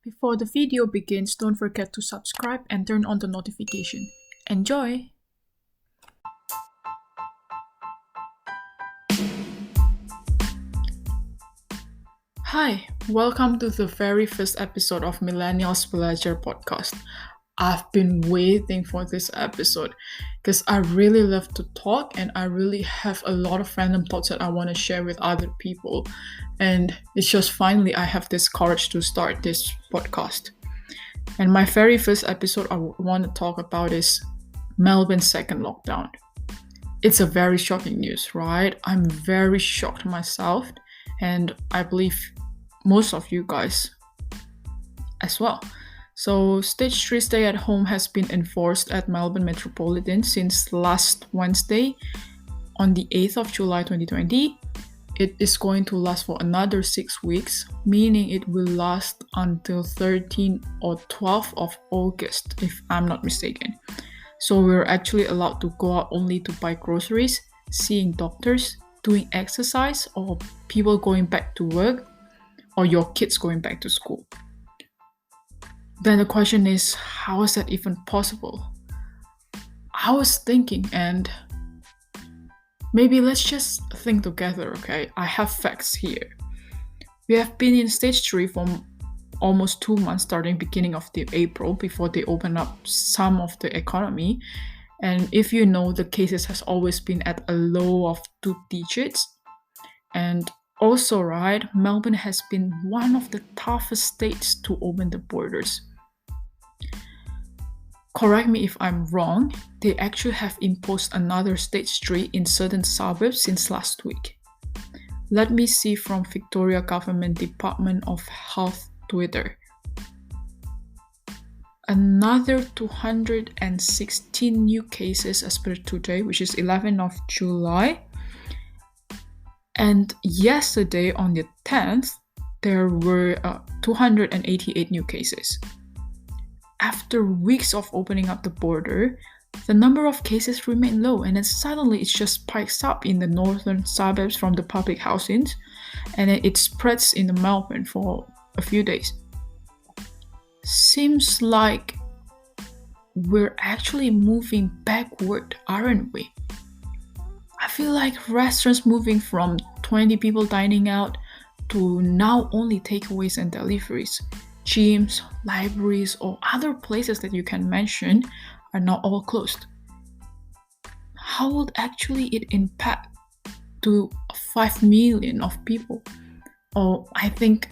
Before the video begins, don't forget to subscribe and turn on the notification. Enjoy! Hi, welcome to the very first episode of Millennials Belajar podcast. I've been waiting for this episode because I really love to talk and I really have a lot of random thoughts that I want to share with other people. And it's just finally I have this courage to start this podcast. And my very first episode I want to talk about is Melbourne's Second Lockdown. It's a very shocking news, right? I'm very shocked myself, and I believe most of you guys as well. So, Stage 3 stay at home has been enforced at Melbourne Metropolitan since last Wednesday on the 8th of July 2020. It is going to last for another 6 weeks, meaning it will last until 13 or 12th of August, if I'm not mistaken. So we're actually allowed to go out only to buy groceries, seeing doctors, doing exercise, or people going back to work, or your kids going back to school. Then the question is, how is that even possible? I was thinking, and maybe let's just think together, okay? I have facts here. We have been in stage 3 for almost 2 months, starting beginning of the April, before they open up some of the economy. And if you know, the cases has always been at a low of 2 digits. And also, right, Melbourne has been one of the toughest states to open the borders. Correct me if I'm wrong, they actually have imposed another stage 3 in certain suburbs since last week. Let me see from Victoria Government Department of Health Twitter. Another 216 new cases as per today, which is 11th of July. And yesterday on the 10th, there were 288 new cases. After weeks of opening up the border, the number of cases remained low, and then suddenly it just spikes up in the northern suburbs from the public housings, and then it spreads in Melbourne for a few days. Seems like we're actually moving backward, aren't we? I feel like restaurants moving from 20 people dining out to now only takeaways and deliveries. Gyms, libraries, or other places that you can mention are now all closed. How would actually it impact to 5 million of people? Or I think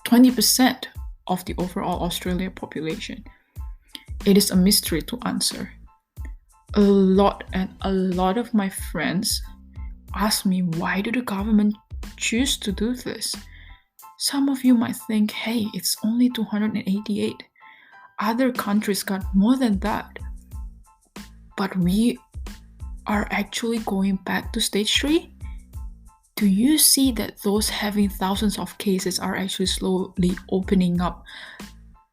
20% of the overall Australia population. It is a mystery to answer. A lot of my friends ask me, why do the government choose to do this? Some of you might think, hey, it's only 288. Other countries got more than that. But we are actually going back to stage 3? Do you see that those having thousands of cases are actually slowly opening up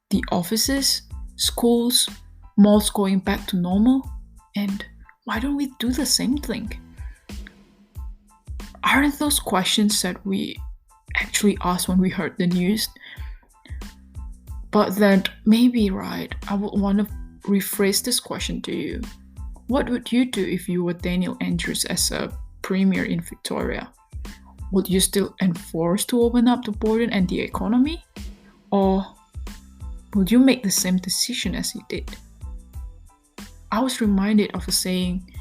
the offices, schools, malls going back to normal? And why don't we do the same thing? Aren't those questions that we actually asked when we heard the news? But then maybe, right, I would want to rephrase this question to you. What would you do if you were Daniel Andrews as a premier in Victoria? Would you still enforce to open up the border and the economy? Or would you make the same decision as he did? I was reminded of a saying,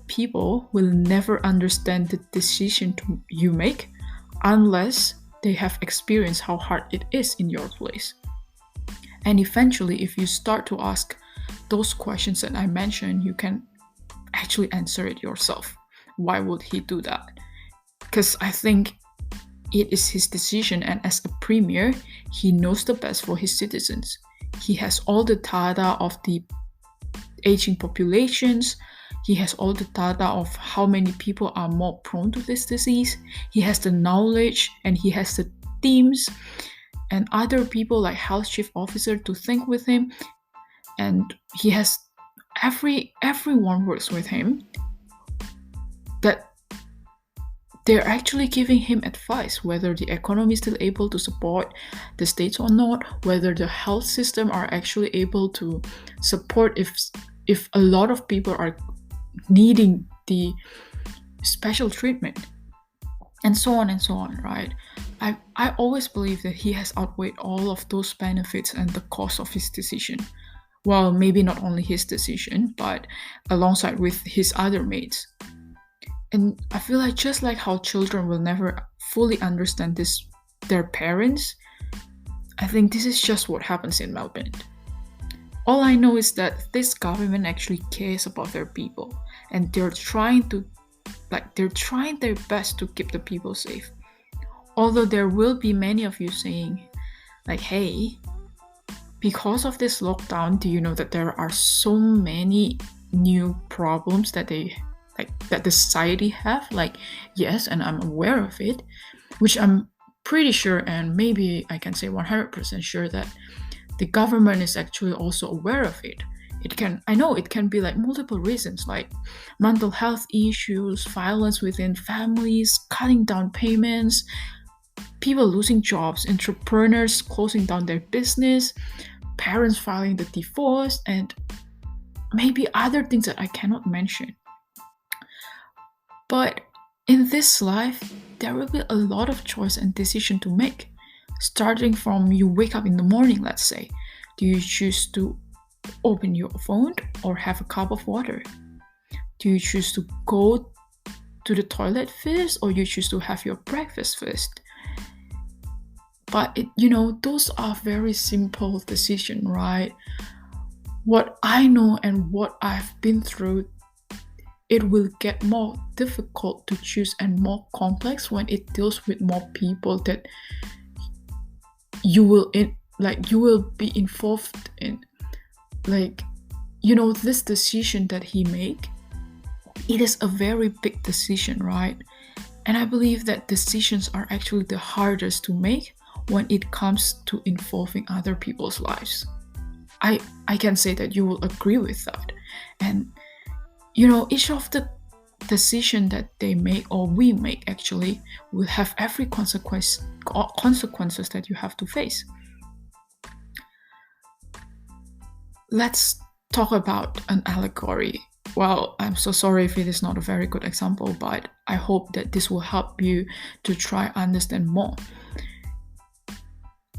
people will never understand the decision you make unless they have experienced how hard it is in your place. And eventually, if you start to ask those questions that I mentioned, you can actually answer it yourself. Why would he do that? Because I think it is his decision, and as a premier, he knows the best for his citizens. He has all the data of the aging populations. He has all the data of how many people are more prone to this disease. He has the knowledge, and he has the teams and other people like health chief officer to think with him. And he has everyone works with him that they're actually giving him advice whether the economy is still able to support the states or not, whether the health system are actually able to support if a lot of people are needing the special treatment, and so on, right? I always believe that he has outweighed all of those benefits and the cost of his decision. Well, maybe not only his decision, but alongside with his other mates. And I feel like just like how children will never fully understand their parents, I think this is just what happens in Melbourne. All I know is that this government actually cares about their people, and they're trying their best to keep the people safe. Although there will be many of you saying, like, hey, because of this lockdown, do you know that there are so many new problems that that the society have? Like, yes, and I'm aware of it, which I'm pretty sure, and maybe I can say 100% sure that the government is actually also aware of it. I know it can be like multiple reasons, like mental health issues, violence within families, cutting down payments, people losing jobs, entrepreneurs closing down their business, parents filing the divorce, and maybe other things that I cannot mention. But in this life, there will be a lot of choice and decision to make. Starting from you wake up in the morning, let's say, do you choose to open your phone or have a cup of water? Do you choose to go to the toilet first, or you choose to have your breakfast first? But those are very simple decisions, right? What I know and what I've been through, it will get more difficult to choose and more complex when it deals with more people that you will be involved in. This decision that he make, it is a very big decision, right? And I believe that decisions are actually the hardest to make when it comes to involving other people's lives. I can say that you will agree with that. And each of the decision that they make, or we make actually, will have every consequences that you have to face. Let's talk about an allegory. Well, I'm so sorry if it is not a very good example, but I hope that this will help you to try understand more.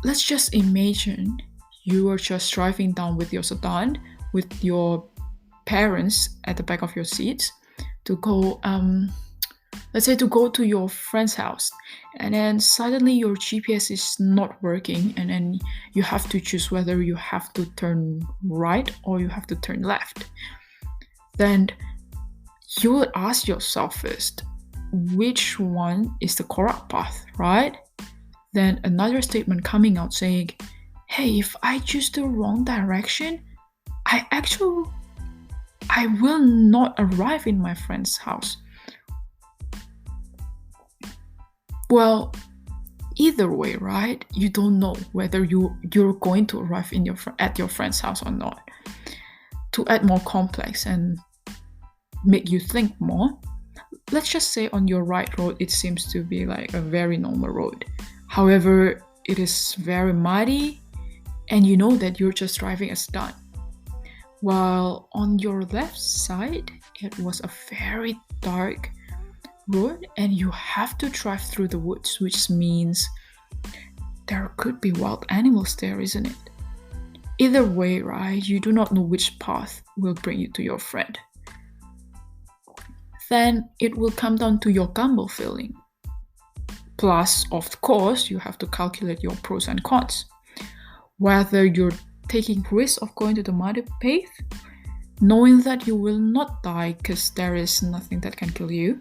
Let's just imagine you are just driving down with your sedan with your parents at the back of your seats to go, let's say, to go to your friend's house, and then suddenly your GPS is not working, and then you have to choose whether you have to turn right or you have to turn left. Then you will ask yourself first, which one is the correct path, right? Then another statement coming out saying, hey, if I choose the wrong direction, I will not arrive in my friend's house. Well, either way, right? You don't know whether you're going to arrive at your friend's house or not. To add more complex and make you think more, let's just say on your right road, it seems to be like a very normal road. However, it is very muddy, and you know that you're just driving a sedan. While on your left side, it was a very dark road, and you have to drive through the woods, which means there could be wild animals there, isn't it? Either way, right, you do not know which path will bring you to your friend. Then it will come down to your gamble feeling. Plus, of course, you have to calculate your pros and cons. Whether you're taking risk of going to the muddy path, knowing that you will not die because there is nothing that can kill you,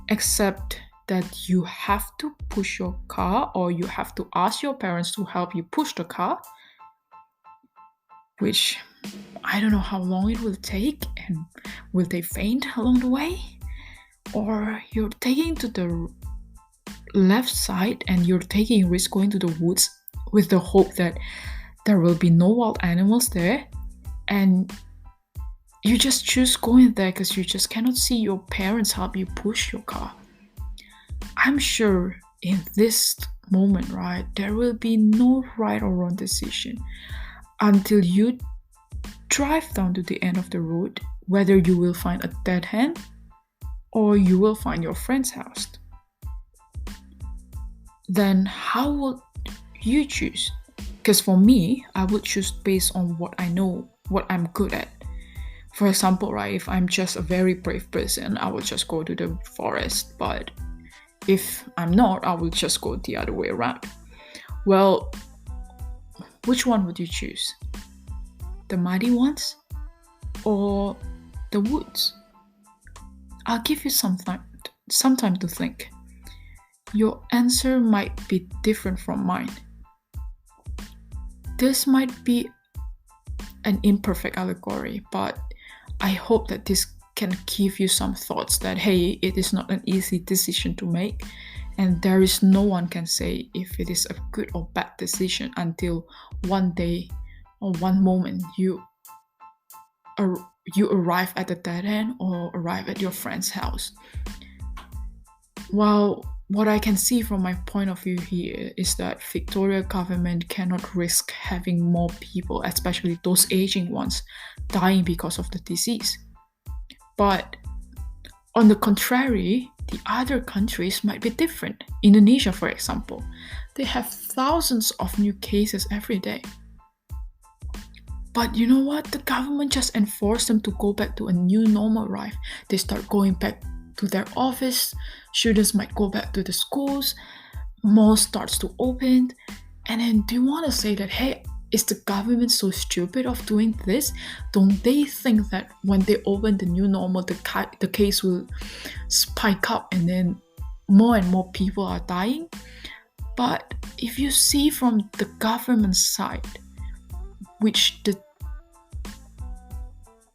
except that you have to push your car, or you have to ask your parents to help you push the car, which I don't know how long it will take, and will they faint along the way? Or you're taking to the left side and you're taking risk going to the woods with the hope that there will be no wild animals there, and you just choose going there because you just cannot see your parents help you push your car. I'm sure in this moment, right, there will be no right or wrong decision until you drive down to the end of the road, whether you will find a dead end or you will find your friend's house. Then how would you choose? Because for me, I would choose based on what I know, what I'm good at. For example, right, if I'm just a very brave person, I would just go to the forest. But if I'm not, I will just go the other way around. Well, which one would you choose? The muddy ones or the woods? I'll give you some time to think. Your answer might be different from mine. This might be an imperfect allegory, but I hope that this can give you some thoughts that, hey, it is not an easy decision to make, and there is no one can say if it is a good or bad decision until one day or one moment you arrive at the dead end or arrive at your friend's house. Well, what I can see from my point of view here is that Victoria government cannot risk having more people, especially those aging ones, dying because of the disease. But on the contrary, the other countries might be different. Indonesia, for example, they have thousands of new cases every day. But you know what? The government just enforced them to go back to a new normal life. They start going back to their office, students might go back to the schools, malls starts to open, and then do you want to say that, hey, is the government so stupid of doing this? Don't they think that when they open the new normal, the case will spike up and then more and more people are dying? But if you see from the government side, which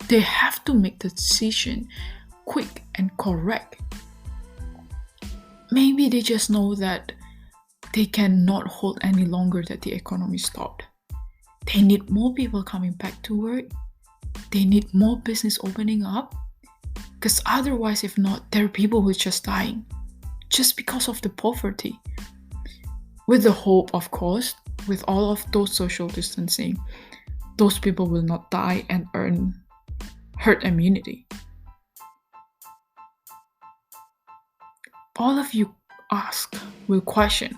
they have to make the decision quick and correct. Maybe they just know that they cannot hold any longer that the economy stopped. They need more people coming back to work. They need more business opening up. Because otherwise, if not, there are people who are just dying just because of the poverty. With the hope, of course, with all of those social distancing, those people will not die and earn herd immunity. All of you will question,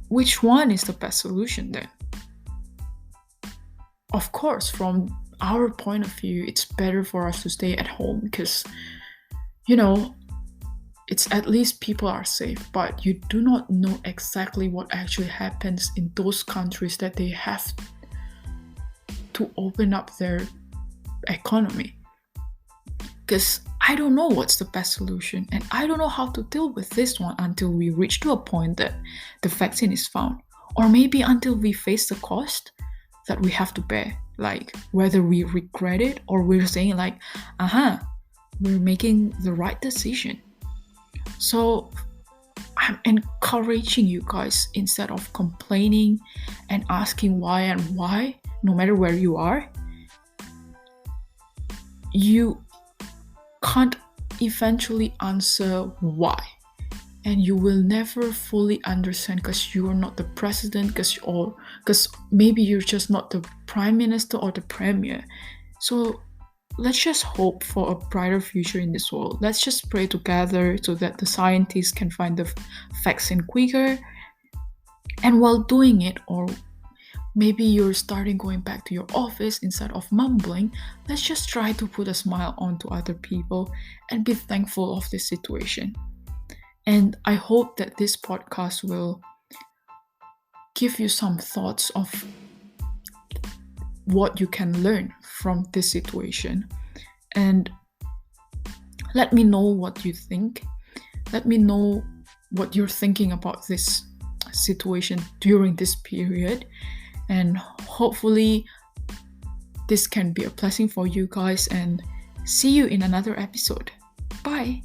which one is the best solution then? Of course, from our point of view, it's better for us to stay at home because, it's at least people are safe, but you do not know exactly what actually happens in those countries that they have to open up their economy. Because I don't know what's the best solution, and I don't know how to deal with this one until we reach to a point that the vaccine is found, or maybe until we face the cost that we have to bear, like whether we regret it or we're saying like, we're making the right decision. So I'm encouraging you guys, instead of complaining and asking why and why, no matter where you are, you can't eventually answer why, and you will never fully understand because you are not the president, because maybe you're just not the prime minister or the premier. So let's just hope for a brighter future in this world. Let's just pray together so that the scientists can find the vaccine quicker, and while doing it, or maybe you're starting going back to your office instead of mumbling, let's just try to put a smile onto other people and be thankful of this situation. And I hope that this podcast will give you some thoughts of what you can learn from this situation. And let me know what you think. Let me know what you're thinking about this situation during this period. And hopefully this can be a blessing for you guys, and see you in another episode. Bye!